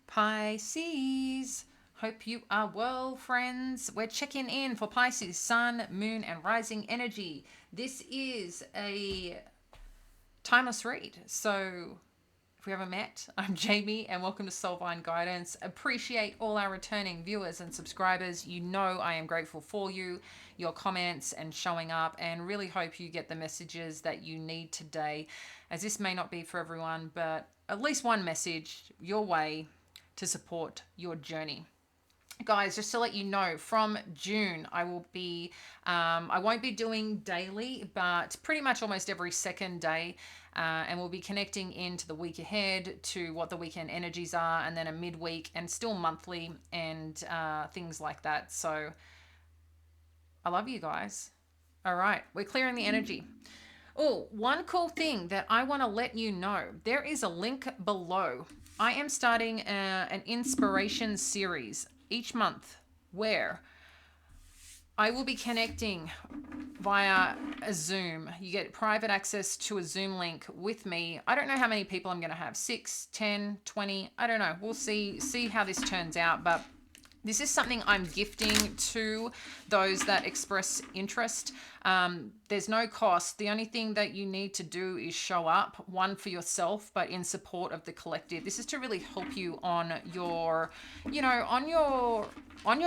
Pisces. Hope you are well, friends. We're checking in for Pisces, Sun, Moon, and Rising energy. This is a timeless read. So, if we haven't met, I'm Jamie, and welcome to Soulvine Guidance. Appreciate all our returning viewers and subscribers. You know I am grateful for you, your comments, and showing up, and really hope you get the messages that you need today, as this may not be for everyone, but at least one message your way to support your journey. Guys, just to let you know, from June I will be I won't be doing daily, but pretty much almost every second day, and we'll be connecting into the week ahead, to what the weekend energies are, and then a midweek, and still monthly, and things like that. So I love you guys. All right, we're clearing the energy. Oh, one cool thing that I want to let you know, there is a link below. I am starting an inspiration series each month where I will be connecting via a Zoom. You get private access to a Zoom link with me. I don't know how many people I'm going to have, 6, 10, 20. I don't know. We'll see how this turns out, but this is something I'm gifting to those that express interest. There's no cost. The only thing that you need to do is show up, one, for yourself, but in support of the collective. This is to really help you on your, on your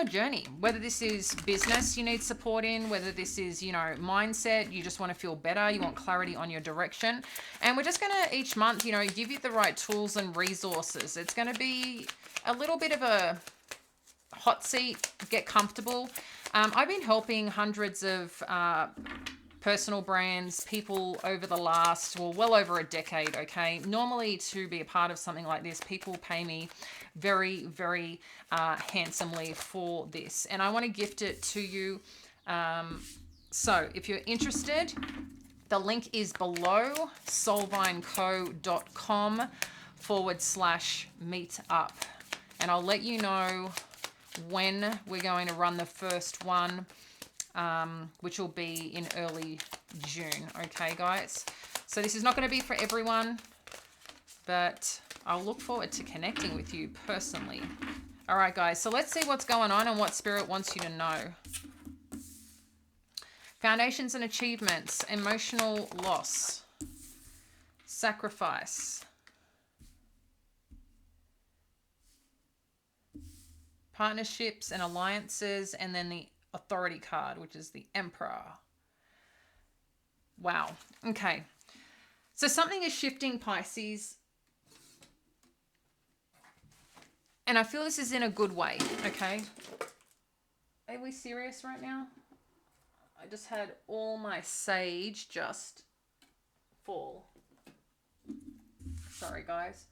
journey, whether this is business you need support in, whether this is, mindset, you just want to feel better, you want clarity on your direction. And we're just going to each month, give you the right tools and resources. It's going to be a little bit of a hot seat, get comfortable. I've been helping hundreds of personal brands, people over the last, well over a decade, okay? Normally, to be a part of something like this, people pay me very, very handsomely for this. And I want to gift it to you. So if you're interested, the link is below, soulvineco.com/meetup. And I'll let you know when we're going to run the first one, which will be in early June. Okay, guys? So this is not going to be for everyone, but I'll look forward to connecting with you personally. All right, guys. So let's see what's going on and what Spirit wants you to know. Foundations and achievements, emotional loss, sacrifice, partnerships and alliances, and then the Authority card, which is the Emperor. Wow. Okay. So something is shifting, Pisces. And I feel this is in a good way, okay? Are we serious right now? I just had all my sage just fall. Sorry, guys.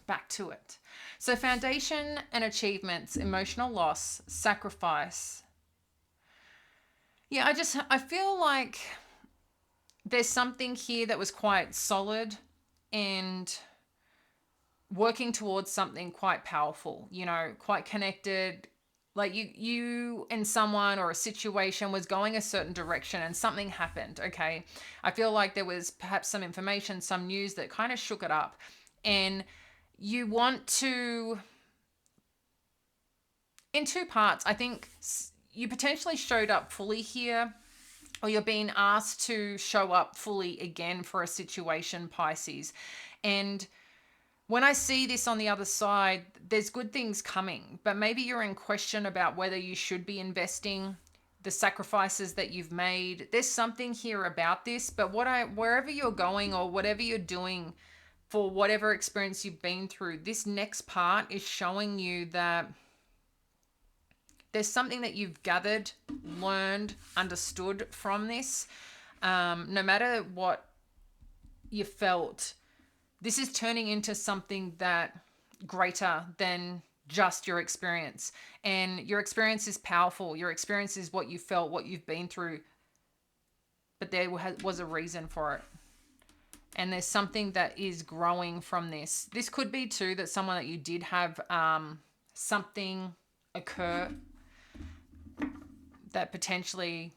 Back to it. So foundation and achievements, emotional loss, sacrifice. Yeah, I feel like there's something here that was quite solid and working towards something quite powerful, quite connected. Like you and someone or a situation was going a certain direction and something happened, okay? I feel like there was perhaps some information, some news that kind of shook it up. And you want to, in two parts, I think you potentially showed up fully here, or you're being asked to show up fully again for a situation, Pisces. And when I see this on the other side, there's good things coming, but maybe you're in question about whether you should be investing, the sacrifices that you've made. There's something here about this, but wherever you're going or whatever you're doing, for whatever experience you've been through, this next part is showing you that there's something that you've gathered, learned, understood from this. No matter what you felt, this is turning into something that greater than just your experience. And your experience is powerful. Your experience is what you felt, what you've been through. But there was a reason for it. And there's something that is growing from this. This could be too that someone that you did have something occur that potentially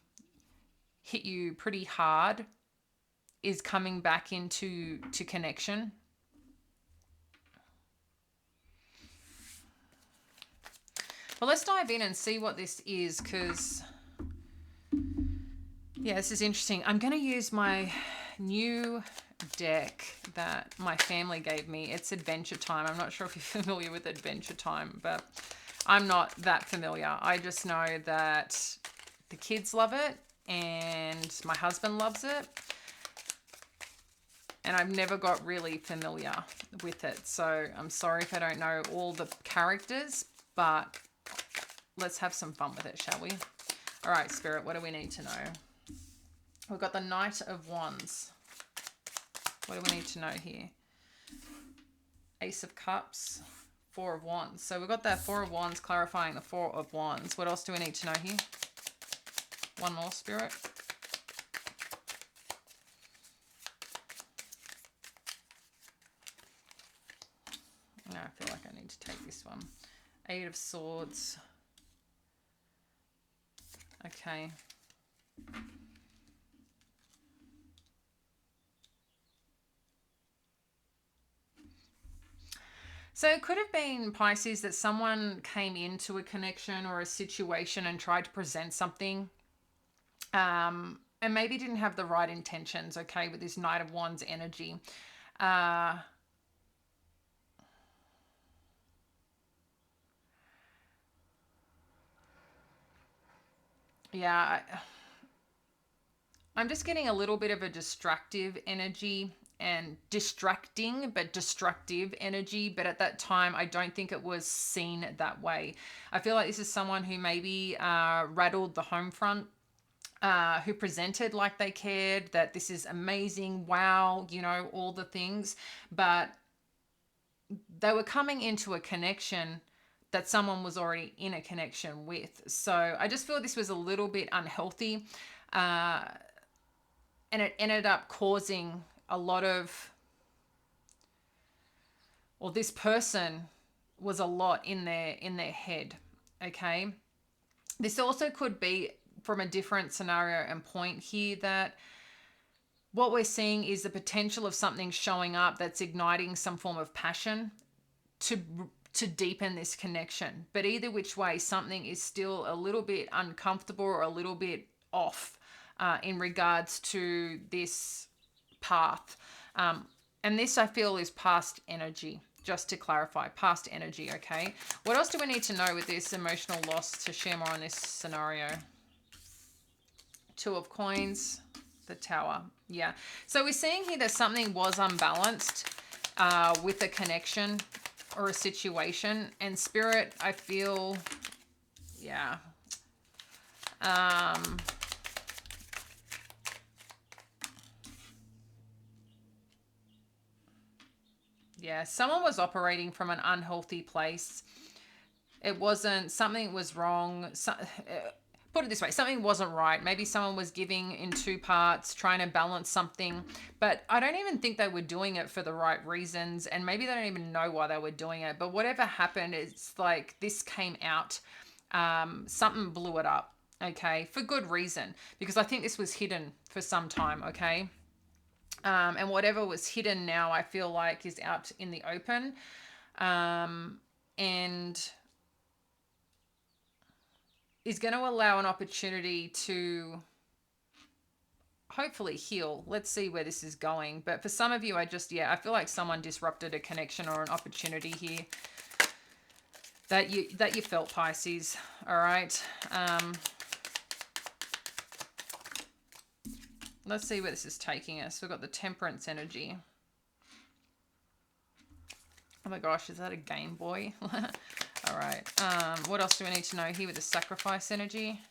hit you pretty hard is coming back into connection. Well, let's dive in and see what this is, because, yeah, this is interesting. I'm going to use my new deck that my family gave me. It's Adventure Time. I'm not sure if you're familiar with Adventure Time, but I'm not that familiar. I just know that the kids love it and my husband loves it. And I've never got really familiar with it. So I'm sorry if I don't know all the characters, but let's have some fun with it, shall we? All right, Spirit, what do we need to know? We've got the Knight of Wands. What do we need to know here? Ace of Cups, Four of Wands. So we've got that Four of Wands clarifying the Four of Wands. What else do we need to know here? One more, Spirit. No, I feel like I need to take this one. Eight of Swords. Okay. So it could have been, Pisces, that someone came into a connection or a situation and tried to present something, and maybe didn't have the right intentions, okay, with this Knight of Wands energy. Yeah, I'm just getting a little bit of a distractive energy and distracting but destructive energy, but at that time I don't think it was seen that way. I feel like this is someone who maybe rattled the home front, who presented like they cared, that this is amazing, wow, you know, all the things, but they were coming into a connection that someone was already in a connection with. So I just feel this was a little bit unhealthy. And it ended up causing a lot of, well, this person was a lot in their head. Okay. This also could be from a different scenario and point here, that what we're seeing is the potential of something showing up that's igniting some form of passion to deepen this connection. But either which way, something is still a little bit uncomfortable or a little bit off in regards to this path. And this, I feel, is past energy. Just to clarify, past energy, okay? What else do we need to know with this emotional loss to share more on this scenario? Two of Coins, the Tower. Yeah. So we're seeing here that something was unbalanced with a connection or a situation. And Spirit, I feel, yeah. Yeah, someone was operating from an unhealthy place. It wasn't, something was wrong. Put it this way, something wasn't right. Maybe someone was giving in two parts, trying to balance something, but I don't even think they were doing it for the right reasons, and maybe they don't even know why they were doing it. But whatever happened, it's like this came out, something blew it up, okay, for good reason, because I think this was hidden for some time, okay. And whatever was hidden now, I feel like is out in the open, and is going to allow an opportunity to hopefully heal. Let's see where this is going. But for some of you, I feel like someone disrupted a connection or an opportunity here that you felt, Pisces. All right. Let's see where this is taking us. We've got the Temperance energy. Oh my gosh, is that a Game Boy? All right. What else do we need to know here with the Sacrifice energy?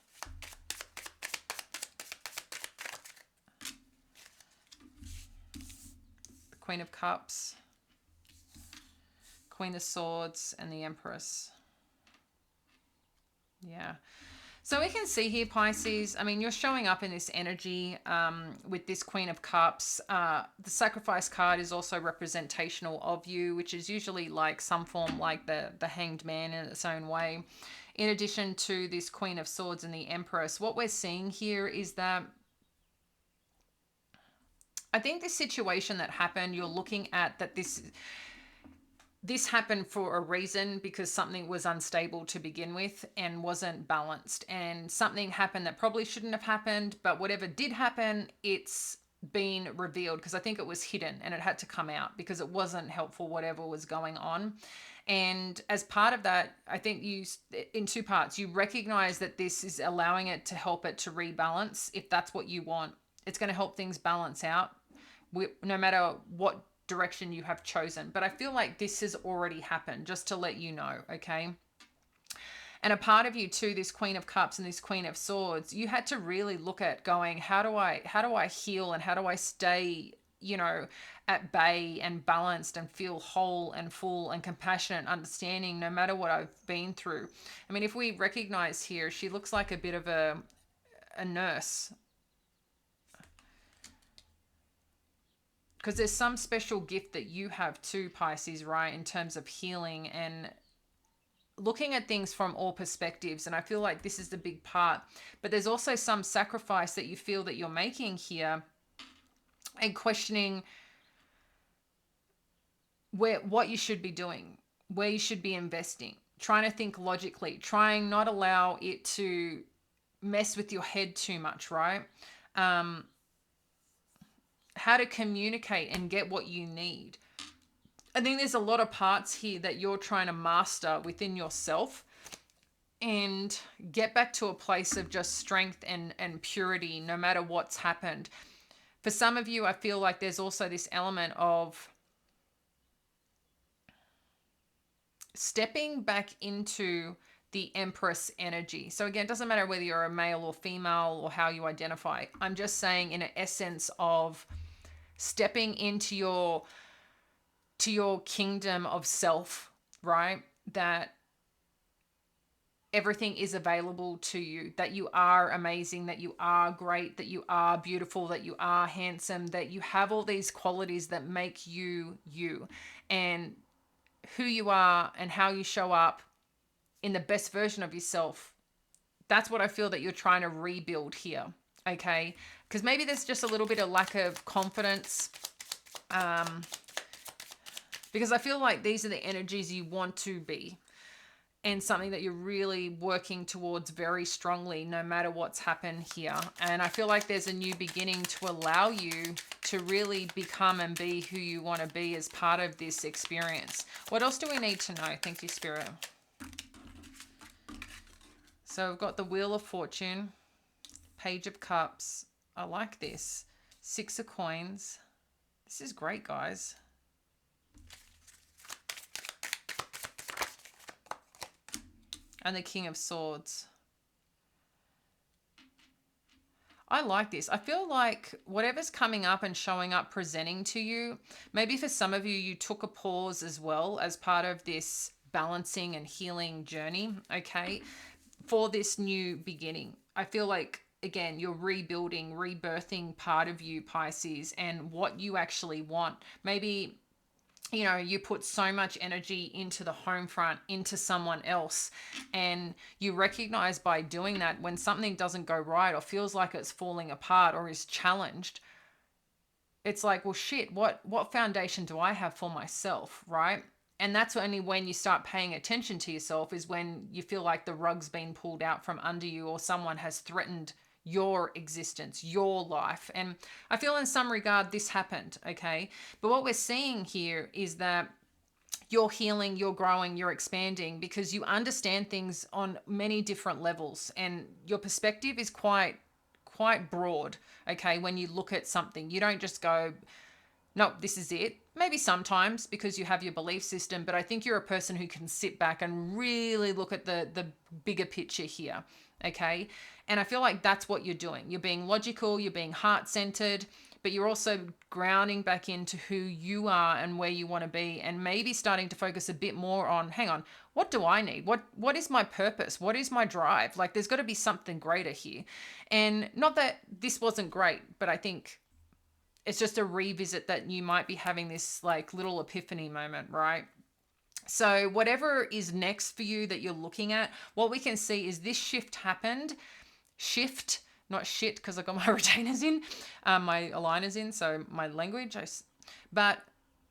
The Queen of Cups, Queen of Swords, and the Empress. Yeah. So we can see here, Pisces, I mean, you're showing up in this energy with this Queen of Cups. The Sacrifice card is also representational of you, which is usually like some form like the Hanged Man in its own way. In addition to this Queen of Swords and the Empress, what we're seeing here is that I think this situation that happened, you're looking at that this happened for a reason, because something was unstable to begin with and wasn't balanced, and something happened that probably shouldn't have happened, but whatever did happen, it's been revealed, because I think it was hidden and it had to come out because it wasn't helpful, whatever was going on. And as part of that, I think you, in two parts, you recognize that this is allowing it to help it to rebalance. If that's what you want, it's going to help things balance out, no matter what direction you have chosen. But I feel like this has already happened, just to let you know, okay? And a part of you too, this Queen of Cups and this Queen of Swords, you had to really look at going, how do I heal, and how do I stay, at bay and balanced and feel whole and full and compassionate, understanding, no matter what I've been through. I mean, if we recognize here, she looks like a bit of a nurse, because there's some special gift that you have too, Pisces, right, in terms of healing and looking at things from all perspectives. And I feel like this is the big part. But there's also some sacrifice that you feel that you're making here, and questioning what you should be doing, where you should be investing, trying to think logically, trying not allow it to mess with your head too much, right? Um, how to communicate and get what you need. I think there's a lot of parts here that you're trying to master within yourself and get back to a place of just strength and purity, no matter what's happened. For some of you, I feel like there's also this element of stepping back into the Empress energy. So again, it doesn't matter whether you're a male or female or how you identify. I'm just saying in an essence of stepping into your kingdom of self, right? That everything is available to you, that you are amazing, that you are great, that you are beautiful, that you are handsome, that you have all these qualities that make you you. And who you are and how you show up in the best version of yourself, that's what I feel that you're trying to rebuild here, okay? Because maybe there's just a little bit of lack of confidence, because I feel like these are the energies you want to be, and something that you're really working towards very strongly, no matter what's happened here. And I feel like there's a new beginning to allow you to really become and be who you want to be as part of this experience. What else do we need to know? Thank you, Spirit. So we've got the Wheel of Fortune, Page of Cups. I like this. Six of Coins. This is great, guys. And the King of Swords. I like this. I feel like whatever's coming up and showing up, presenting to you, maybe for some of you, you took a pause as well as part of this balancing and healing journey, okay, for this new beginning. I feel like, again, you're rebuilding, rebirthing part of you, Pisces, and what you actually want. Maybe you put so much energy into the home front, into someone else, and you recognize by doing that, when something doesn't go right or feels like it's falling apart or is challenged, it's like, well, shit, what foundation do I have for myself, right? And that's only when you start paying attention to yourself, is when you feel like the rug's been pulled out from under you, or someone has threatened your existence, your life. And I feel in some regard this happened, okay? But what we're seeing here is that you're healing, you're growing, you're expanding, because you understand things on many different levels, and your perspective is quite broad, okay? When you look at something, you don't just go, no, this is it. Maybe sometimes because you have your belief system, but I think you're a person who can sit back and really look at the bigger picture here, okay? And I feel like that's what you're doing. You're being logical, you're being heart-centered, but you're also grounding back into who you are and where you want to be, and maybe starting to focus a bit more on, hang on, what do I need? What is my purpose? What is my drive? Like, there's got to be something greater here. And not that this wasn't great, but I think it's just a revisit that you might be having this like little epiphany moment, right? So whatever is next for you that you're looking at, what we can see is this shift happened. Shift, not shit, because I got my retainers in, my aligners in, so my language. But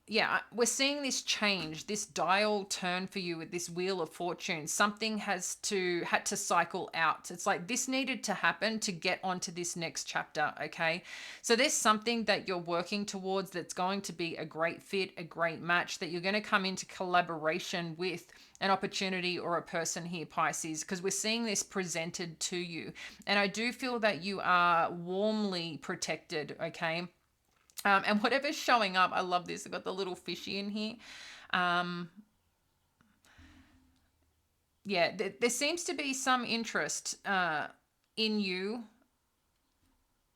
yeah, we're seeing this change, this dial turn for you with this wheel of fortune. Something had to cycle out. It's like this needed to happen to get onto this next chapter, okay? So there's something that you're working towards that's going to be a great fit, a great match, that you're going to come into collaboration with an opportunity or a person here, Pisces, because we're seeing this presented to you. And I do feel that you are warmly protected, okay? And whatever's showing up, I love this. I've got the little fishy in here. Um, yeah, there seems to be some interest in you.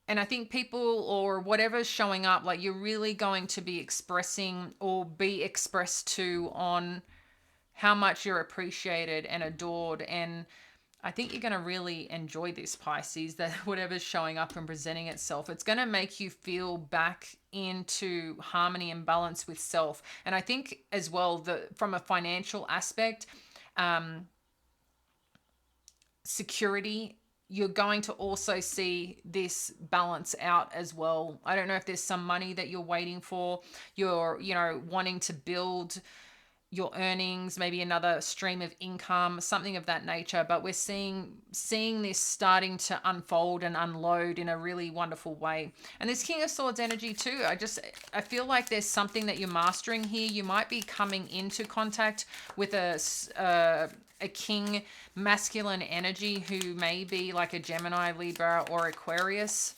And I think people or whatever's showing up, like you're really going to be expressing or be expressed to on how much you're appreciated and adored. And I think you're going to really enjoy this, Pisces, that whatever's showing up and presenting itself, it's going to make you feel back into harmony and balance with self. And I think as well, from a financial aspect, um, security, you're going to also see this balance out as well. I don't know if there's some money that you're waiting for, you're, wanting to build your earnings, maybe another stream of income, something of that nature. But we're seeing this starting to unfold and unload in a really wonderful way. And this King of Swords energy too, I feel like there's something that you're mastering here. You might be coming into contact with a king masculine energy who may be like a Gemini, Libra, or Aquarius.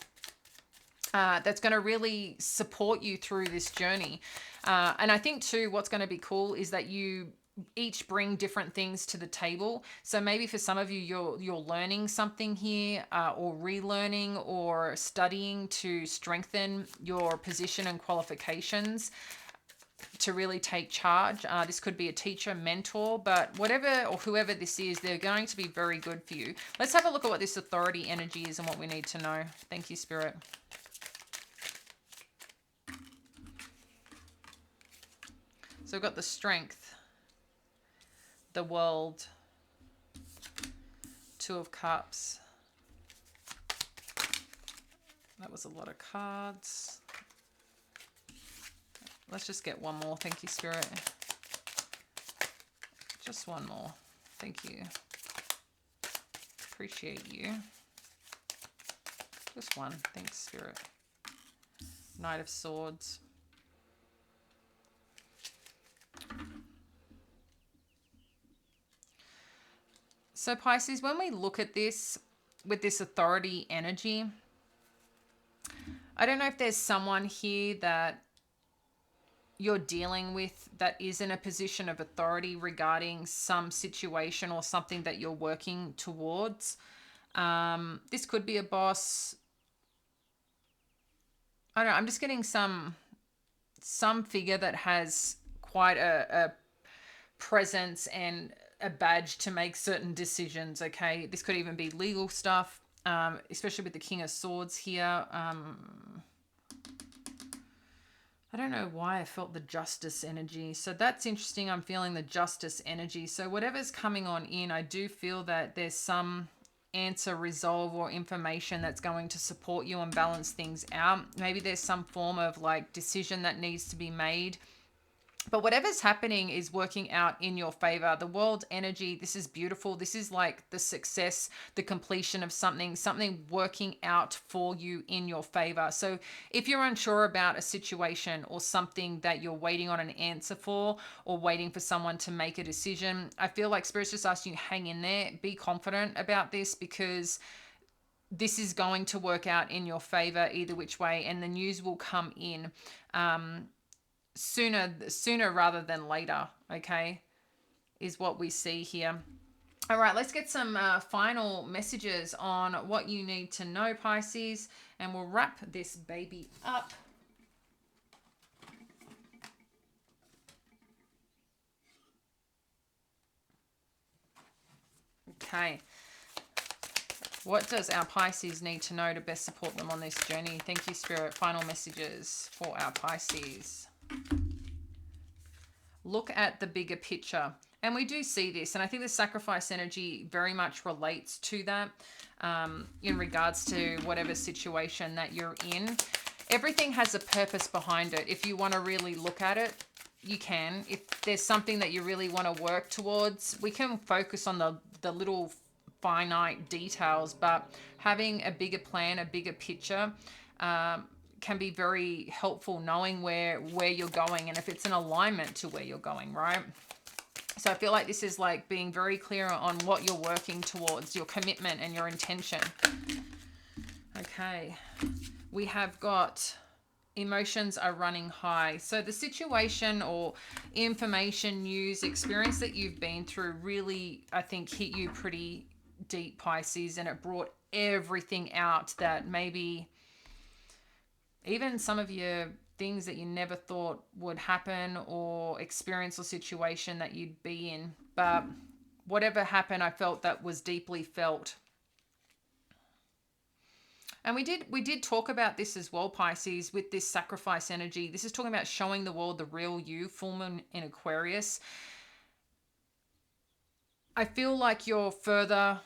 That's going to really support you through this journey. And I think too, what's going to be cool is that you each bring different things to the table. So maybe for some of you, you're learning something here, or relearning or studying to strengthen your position and qualifications to really take charge. This could be a teacher, mentor, but whatever or whoever this is, they're going to be very good for you. Let's have a look at what this authority energy is and what we need to know. Thank you, Spirit. So we've got the Strength, the World, Two of Cups. That was a lot of cards. Let's just get one more. Thank you, Spirit. Just one more. Thank you. Appreciate you. Just one. Thanks, Spirit. Knight of Swords. So Pisces, when we look at this with this authority energy, I don't know if there's someone here that you're dealing with that is in a position of authority regarding some situation or something that you're working towards. This could be a boss. I don't know. I'm just getting some figure that has quite a presence and a badge to make certain decisions, okay? This could even be legal stuff, especially with the King of Swords here. I don't know why I felt the Justice energy. So that's interesting. I'm feeling the Justice energy. So whatever's coming on in, I do feel that there's some answer, resolve, or information that's going to support you and balance things out. Maybe there's some form of like decision that needs to be made. But whatever's happening is working out in your favor. The World energy, this is beautiful. This is like the success, the completion of something working out for you in your favor. So if you're unsure about a situation or something that you're waiting on an answer for or waiting for someone to make a decision, I feel like Spirit's just asking you, hang in there, be confident about this, because this is going to work out in your favor either which way, and the news will come in. Sooner rather than later, okay, is what we see here. All right, let's get some final messages on what you need to know, Pisces, and we'll wrap this baby up. Okay. What does our Pisces need to know to best support them on this journey? Thank you, Spirit. Final messages for our Pisces. Look at the bigger picture. And we do see this. And I think the sacrifice energy very much relates to that, in regards to whatever situation that you're in. everything has a purpose behind it. If you want to really look at it, you can. If there's something that you really want to work towards, we can focus on the little finite details, but having a bigger plan, a bigger picture, can be very helpful, knowing where you're going and if it's in alignment to where you're going, right? So I feel like this is like being very clear on what you're working towards, your commitment and your intention. Okay, we have got emotions are running high. So the situation or information, news, experience that you've been through really, I think, hit you pretty deep, Pisces, and it brought everything out that maybe even some of your things that you never thought would happen or experience or situation that you'd be in. But whatever happened, I felt that was deeply felt. And we did talk about this as well, Pisces, with this sacrifice energy. This is talking about showing the world the real you, full moon in Aquarius. I feel like you're further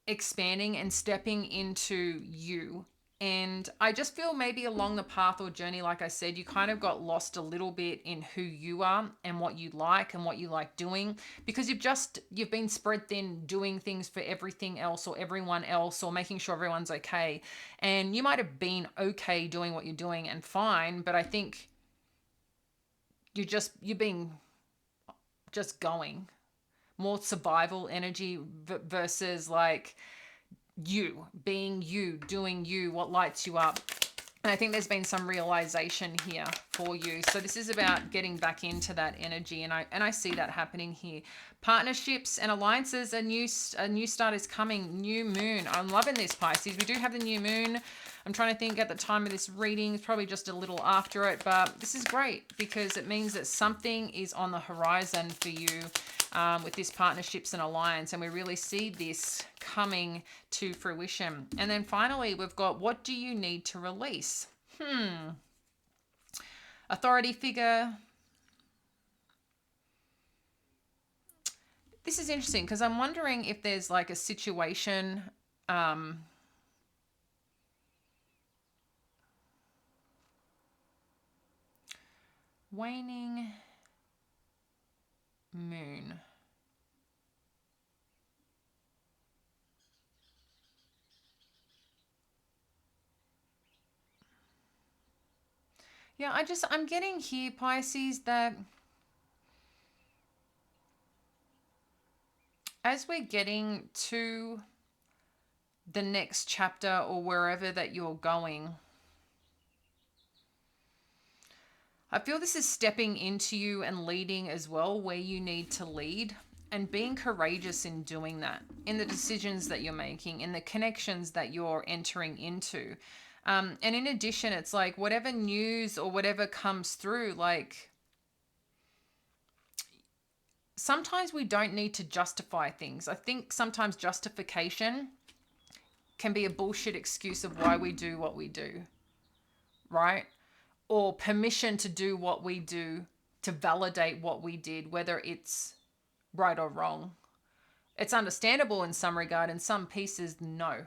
expanding and stepping into you. And I just feel maybe along the path or journey, like I said, you kind of got lost a little bit in who you are and what you like doing, because you've been spread thin doing things for everything else or everyone else, or making sure everyone's okay. And you might have been okay doing what you're doing and fine, but I think you've been just going more survival energy versus like you being you, doing you, what lights you up. And I think there's been some realization here for you. So this is about getting back into that energy, and I see that happening here. Partnerships and alliances, a new start is coming. New moon. I'm loving this, Pisces. We do have the new moon. I'm trying to think at the time of this reading, it's probably just a little after it, but this is great because it means that something is on the horizon for you with this partnerships and alliance, and we really see this coming to fruition. And then finally, we've got, what do you need to release? Authority figure. This is interesting because I'm wondering if there's like a situation waning moon. Yeah, I'm getting here, Pisces, that as we're getting to the next chapter or wherever that you're going, I feel this is stepping into you and leading as well where you need to lead, and being courageous in doing that, in the decisions that you're making, in the connections that you're entering into. And in addition, it's like whatever news or whatever comes through, like sometimes we don't need to justify things. I think sometimes justification can be a bullshit excuse of why we do what we do, right? Or permission to do what we do, to validate what we did, whether it's right or wrong. It's understandable in some regard, in some pieces, no.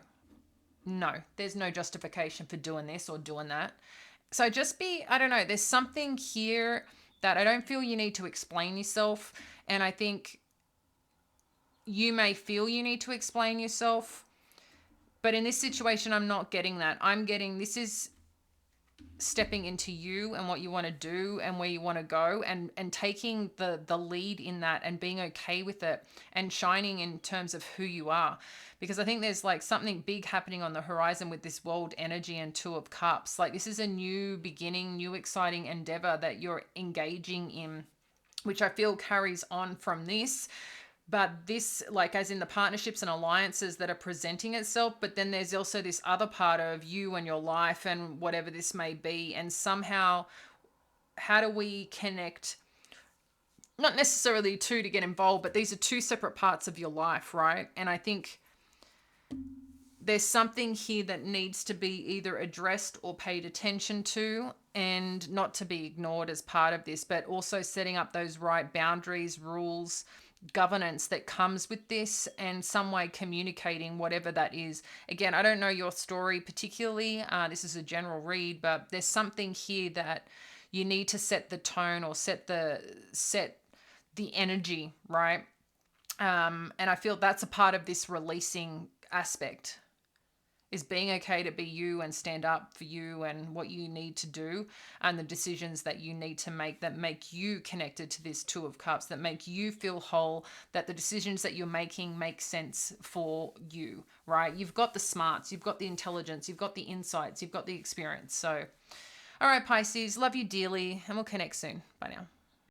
No, there's no justification for doing this or doing that. So just I don't know, there's something here that I don't feel you need to explain yourself. And I think you may feel you need to explain yourself. But in this situation, I'm not getting that. I'm getting this is stepping into you and what you want to do and where you want to go, and taking the lead in that and being okay with it and shining in terms of who you are. Because I think there's like something big happening on the horizon with this world energy and Two of Cups. Like this is a new beginning, new exciting endeavor that you're engaging in, which I feel carries on from this. But this, like as in the partnerships and alliances that are presenting itself, but then there's also this other part of you and your life and whatever this may be. And somehow, how do we connect? Not necessarily two to get involved, but these are two separate parts of your life, right? And I think there's something here that needs to be either addressed or paid attention to, and not to be ignored as part of this, but also setting up those right boundaries, rules, governance that comes with this, and some way communicating whatever that is. Again, I don't know your story particularly. This is a general read, but there's something here that you need to set the tone, or set the energy, right? And I feel that's a part of this releasing aspect, is being okay to be you and stand up for you and what you need to do, and the decisions that you need to make that make you connected to this Two of Cups, that make you feel whole, that the decisions that you're making make sense for you, right? You've got the smarts, you've got the intelligence, you've got the insights, you've got the experience. So, all right, Pisces, love you dearly, and we'll connect soon. Bye now.